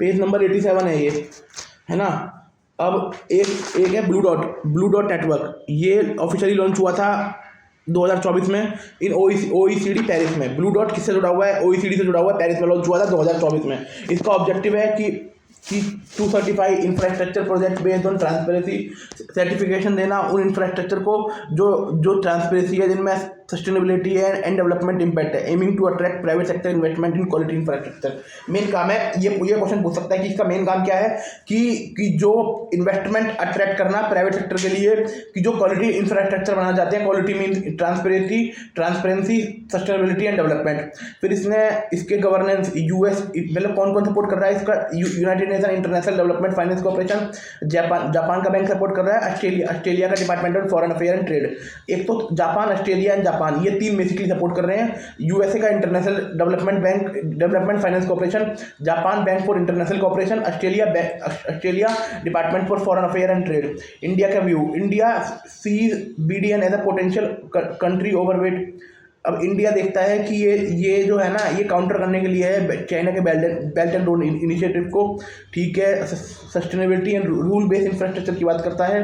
Page number 87 है ये, है ना। अब एक एक है ब्लू डॉट नेटवर्क, ये ऑफिशियली लॉन्च हुआ था 2024 में इन OECD पेरिस में। ब्लू डॉट किससे जुड़ा हुआ है? OECD से जुड़ा हुआ है, पेरिस में लॉन्च हुआ था 2024 में। इसका ऑब्जेक्टिव है कि to certify infrastructure project based on transparency, certification देना उन इंफ्रास्ट्रक्चर को जो ट्रांसपेरेंसी है, जिनमें सस्टेनेबिलिटी एंड डेवलपमेंट इम्पैक्ट है, aiming to attract private sector investment in quality infrastructure. Main काम है ये क्वेश्चन पूछ सकता है कि इसका मेन काम क्या है, कि जो इन्वेस्टमेंट अट्रैक्ट करना प्राइवेट सेक्टर के लिए, कि जो क्वालिटी इंफ्रास्ट्रक्चर बनाना चाहते हैं। Quality mean transparency, sustainability and development. फिर इसके गवर्नेंस यूएस, मतलब कौन कौन सपोर्ट कर रहा है इसका? United nation international development finance corporation, Japan का बैंक सपोर्ट कर रहा है, ऑस्ट्रेलिया का department of foreign affair and trade. एक तो जापान, ऑस्ट्रेलिया एंड जापान, ये तीन बेसिकली सपोर्ट कर रहे हैं। यूएसए का international development finance corporation, Japan bank for international corporation, Australia department for foreign affair and trade. India का व्यू, India sees BDN as a potential country overweight. अब India देखता है कि ये जो है ना, ये काउंटर करने के लिए है चाइना के बेल्ट एंड रोड इनिशिएटिव को, ठीक है। Sustainability and rule based infrastructure की बात करता है।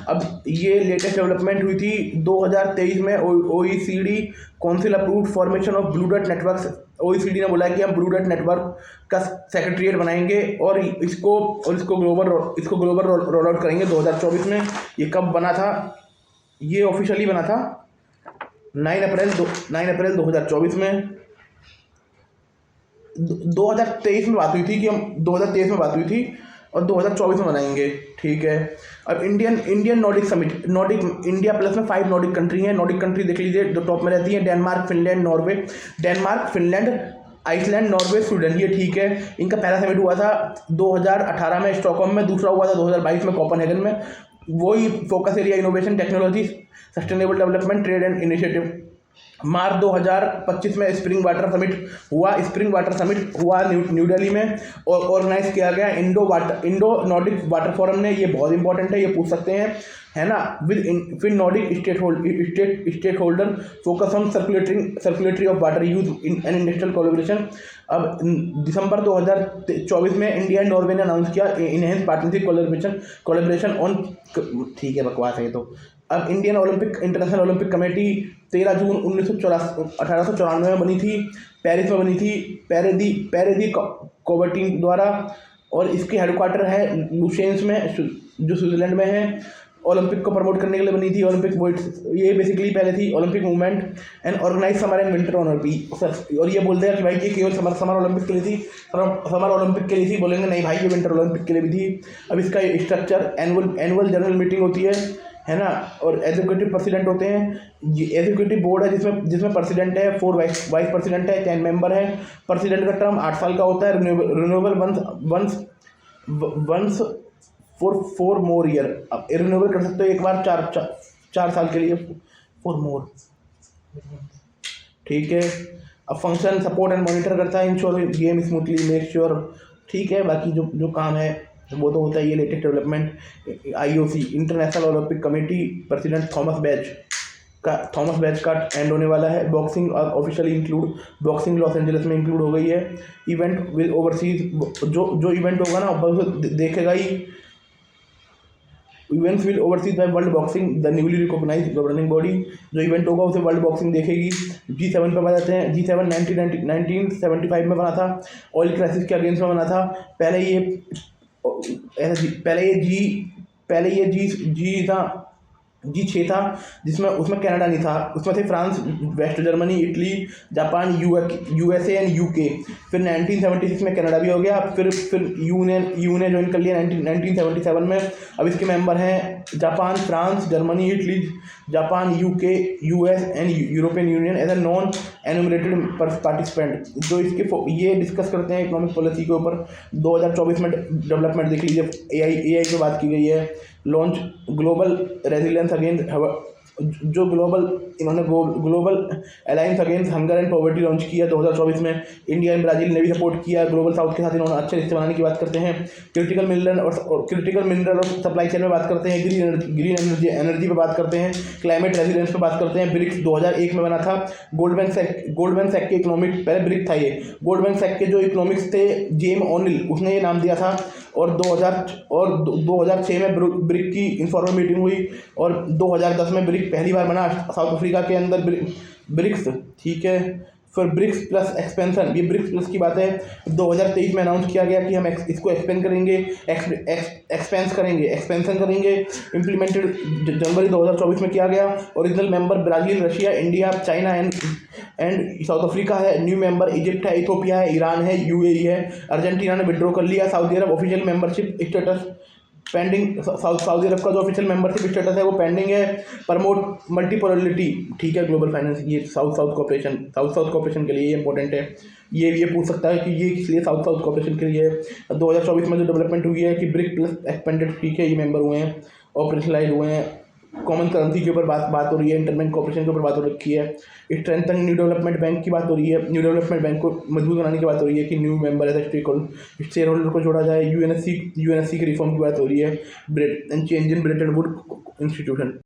अब ये लेटेस्ट डेवलपमेंट हुई थी 2023 में। OECD council approved formation of blue dot network. OECD ने बोला है कि हम ब्लू डॉट नेटवर्क का सेक्रेटरीट बनाएंगे और इसको ग्लोबल रोल आउट करेंगे 2024 में। ये कब बना था? ये ऑफिशियली बना था 9 अप्रैल 2024 में। 2023 में बात हुई थी कि हम 2023 में बात हुई थी और 2024 में बनाएंगे, ठीक है। अब Indian Nordic summit, India plus में 5 नॉर्डिक कंट्री हैं। नॉर्डिक कंट्री देख लीजिए, जो टॉप में रहती है, Denmark, Finland, Norway. Denmark, Finland, Iceland, Norway, Sweden, ये ठीक है। इनका पहला समिट हुआ था 2018 में स्टॉकहोम में, दूसरा हुआ था 2022 में कोपेनहेगन में। वही focus area innovation, technology, sustainable development, trade and initiative. March 2025 में स्प्रिंग वाटर समिट हुआ न्यू दिल्ली में, और ऑर्गेनाइज किया गया इंडो नॉर्डिक वाटर फोरम ने। ये बहुत इंपॉर्टेंट है, ये पूछ सकते हैं, है ना। With Nordic state holder focus on circulatory of water use in an industrial collaboration. अब दिसंबर 2024 में इंडिया एंड नॉर्वे ने अनाउंस किया इनहेंस पार्टनरशिप कोलैबोरेशन ऑन, ठीक है, बकवास है ये तो। अब इंटरनेशनल ओलंपिक कमेटी 13 जून 1894 में बनी थी, पेरिस में बनी थी, पेरेदी कोबर्टिन द्वारा, और इसके हेडक्वार्टर है लुसेंस में, जो स्विट्जरलैंड में है। ओलंपिक को प्रमोट करने के लिए बनी थी ये बेसिकली पहले थी Olympic movement and organize summer and winter Olympic. और ये बोलते हैं कि भाई ये केवल समर ओलंपिक के लिए थी, समर ओलंपिक के लिए थी, बोलेंगे नहीं भाई ये विंटर ओलंपिक के लिए भी थी। अब इसका स्ट्रक्चर, एनुअल जनरल मीटिंग होती है ना, और एग्जीक्यूटिव प्रेसिडेंट होते हैं। एग्जीक्यूटिव बोर्ड है जिसमें प्रेसिडेंट है, 4 वाइस प्रेसिडेंट है, 10 मेंबर है। प्रेसिडेंट का टर्म 8 साल का होता है, renewable once for 4 more year. अब रिन्यूएबल कर सकते हो एक बार 4 साल के लिए, 4 मोर, ठीक है। अब फंक्शन सपोर्ट एंड मॉनिटर करता है, ensure game smoothly, make sure, ठीक है। बाकी जो काम है वो तो होता है। ये latest development, IOC international Olympic committee president Thomas Bach का एंड होने वाला है। Boxing officially include, boxing Los Angeles में इंक्लूड हो गई है। इवेंट विल ओवरसीज, जो इवेंट होगा ना वो देखेगा ही। Events will overseas by world boxing, the newly recognised governing body. जो इवेंट होगा उसे वर्ल्ड बॉक्सिंग देखेगी। G7 पे बताते हैं, G7 1975 में बना था, ऑयल क्राइसिस के अगेंस्ट में बना था। पहले ये G6 था, उसमें कनाडा नहीं था। उसमें थे France, West Germany, Italy, Japan, USA and UK। फिर 1976 में कनाडा भी हो गया। फिर यू ने ज्वाइन कर लिया 1977 में। अब इसके मेंबर हैं Japan, France, Germany, Italy, Japan, UK, US and European union as a non enumerated participant. जो ये डिस्कस करते हैं इकोनॉमिक पॉलिसी के ऊपर। 2024 में डेवलपमेंट देख लीजिए, AI पे बात की गई है। लॉन्च ग्लोबल रेजिलियंस अगेंस्ट जो ग्लोबल इन्होंने global alliance against hunger and poverty launch किया 2024 में। इंडिया एंड ब्राज़ील ने भी सपोर्ट किया। ग्लोबल साउथ के साथ इन्होंने अच्छे रिश्ते बनाने की बात करते हैं। क्रिटिकल मिनरल और सप्लाई चेन में बात करते हैं। ग्रीन एनर्जी पे बात करते हैं। क्लाइमेट रेजिलियंस पे बात करते हैं। ब्रिक्स 2001 में बना था। गोल्डमैन सैक के इकोनॉमिक, पहले ब्रिक था ये, गोल्डमैन सैक के जो इकोनॉमिक्स थे जेम ओनिल, उसने ये नाम दिया था। और 2006 में ब्रिक की इन्फॉर्मल मीटिंग हुई और 2010 में ब्रिक पहली बार बना साउथ अफ्रीका के अंदर ब्रिक्स, ठीक है। फिर ब्रिक्स प्लस एक्सपेंशन, ये ब्रिक्स प्लस की बात है, 2023 में अनाउंस किया गया कि हम इसको एक्सपेंड करेंगे, एक्सपेंशन करेंगे। इम्प्लीमेंटेड जनवरी 2024 में किया गया। Original member Brazil, Russia, India, China and South Africa है। न्यू मेंबर इजिप्ट है, इथोपिया है, ईरान है, यूएई है। अर्जेंटीना ने विड्रॉ कर लिया। Saudi Arab official membership status pending, Saudi Arab का जो ऑफिशियल मेंबरशिप स्टेटस है वो पेंडिंग है। प्रमोट मल्टीपोलरिटी, ठीक है, ग्लोबल फाइनेंस, ये साउथ कॉर्पोरेशन के लिए ये इंपॉर्टेंट है। ये पूछ सकता है कि ये इसलिए साउथ कॉर्पोरेशन के लिए 2024 में जो डेवलपमेंट हुई है कि ब्रिक प्लस एक्सपेंडेड, ठीक है, ये मेंबर हुए हैं, ऑपरेशनलाइज हुए हैं। कॉमन करेंसी के ऊपर बात हो रही है। इंटरबैंक कॉर्पोरेशन के ऊपर बात हो रखी है। स्ट्रेंथन न्यू डेवलपमेंट बैंक की बात हो रही है। न्यू डेवलपमेंट बैंक को मजबूत बनाने की बात हो रही है कि न्यू मेंबर है शेयर होल्डर को जोड़ा जाए। यूएनएससी की रिफॉर्म की बात हो रही है। Change in Brayton would institution.